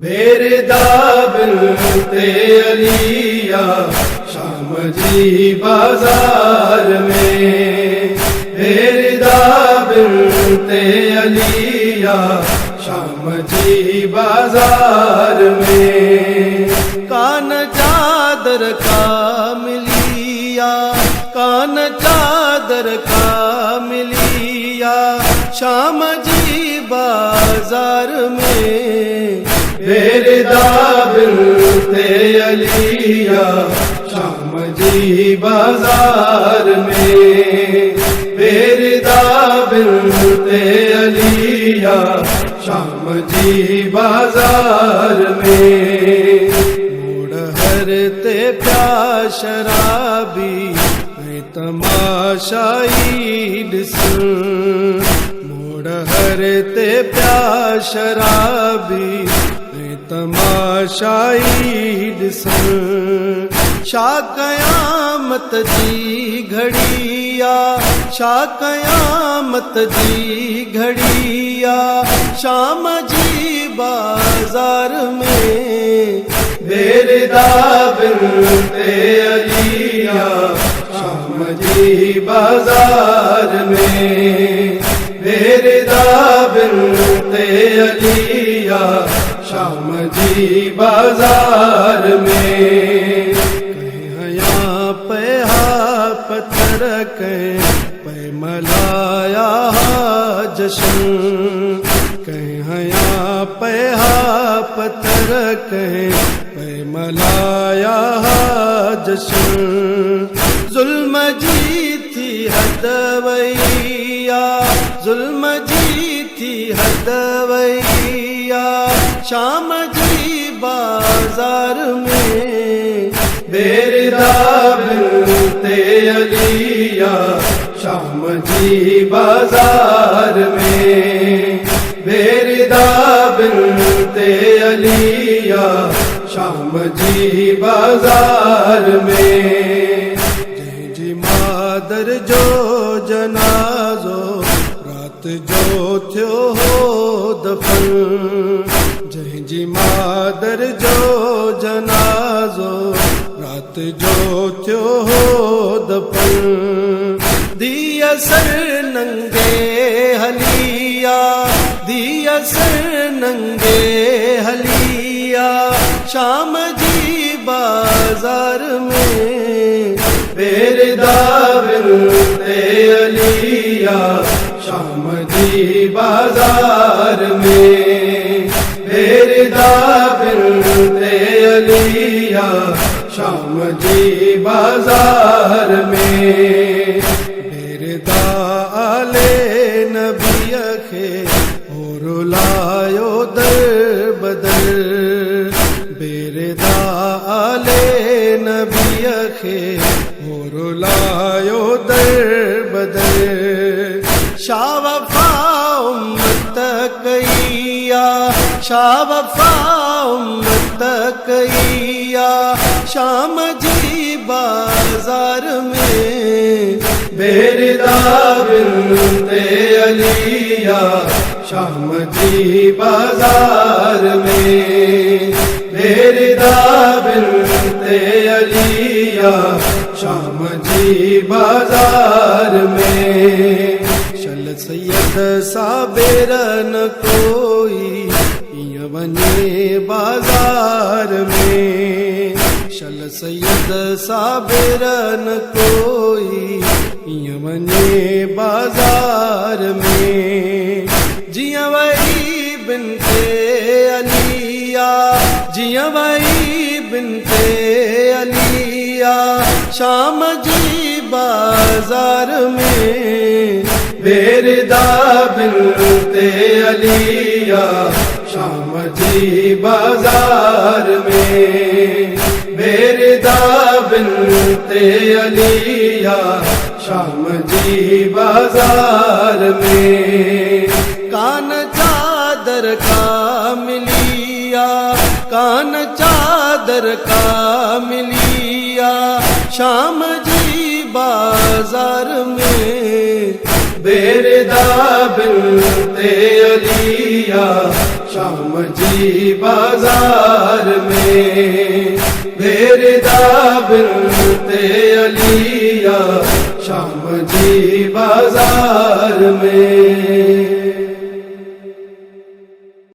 बेरदा बिनते अलिया शाम जी बाजार में। बेरदा बिनते अलिया शाम जी बाजार में। कान चादर का मिलिया, कान चादर का मिलिया शाम जी बाजार में। बेरदा बिनते अलिया शाम जी बाजार में। बेरदा बिनते अलिया शाम जी बाजार में। मोड़ हरते प्या शराबी तमाशाई दिसन। मोड़ हरते प्या शराबी तमाशाई दिसन। शा कयामत जी घड़िया, शा कयामत जी घड़िया शाम जी बाजार में। बेरदा बिनते अलिया शाम जी बाजार में। बेरदा बिनते अलिया शाम जी बाजार में। कहीं पैहा पत्थर के पै मलाया जशन। कहीं पैहा पत्थर के पै मलाया जशन। जुल्म जी थी हदवैया, जुल्म जी थी हदवैया शाम जी बाजार में। बेरदा बिनते अलिया शाम जी बाजार में। बेरदा बिनते अलिया शाम जी बाजार में। जय जी मादर जो जनाजो रात जो थियो हो दफन। जय जी मादर जो जनाजो रात जो थियो हो दफन। दिया सर नंगे हलिया, दिया सर नंगे हलिया शाम जी बाजार में। बेरदा बिनते अलिया शाम जी बाजार में। बेरदा बिनते अलिया शाम जी बाजार में। बेरदा आले नबी खे और लायो दर बदर। बेरदा आले नबी खे और लायो दर बदर। शाह वफा उम्मत कइया, शाह वफा उम्मत कइया शाम जी बाजार में। बेरदा बिनते अलिया शाम जी बाजार में। बेरदा बिनते अलिया शाम जी बाजार में। शल सैयद साबिर न कोई वने बाजार में। शल सैयद साबिर न कोई वने बाजार में। जिया वही बिनते अलिया, जिया वही बिनते अलिया शाम जी बाजार में। बेरदा बिनते अलिया शाम जी बाजार में। बेरदा बिनते अलिया शाम जी बाजार में। कान चादर का मिलिया, कान चादर का मिलिया शाम जी बाजार में। बेरदा बिनते अलिया श्याम जी बाजार में। बेरदा बिनते अलिया श्याम जी बाजार में।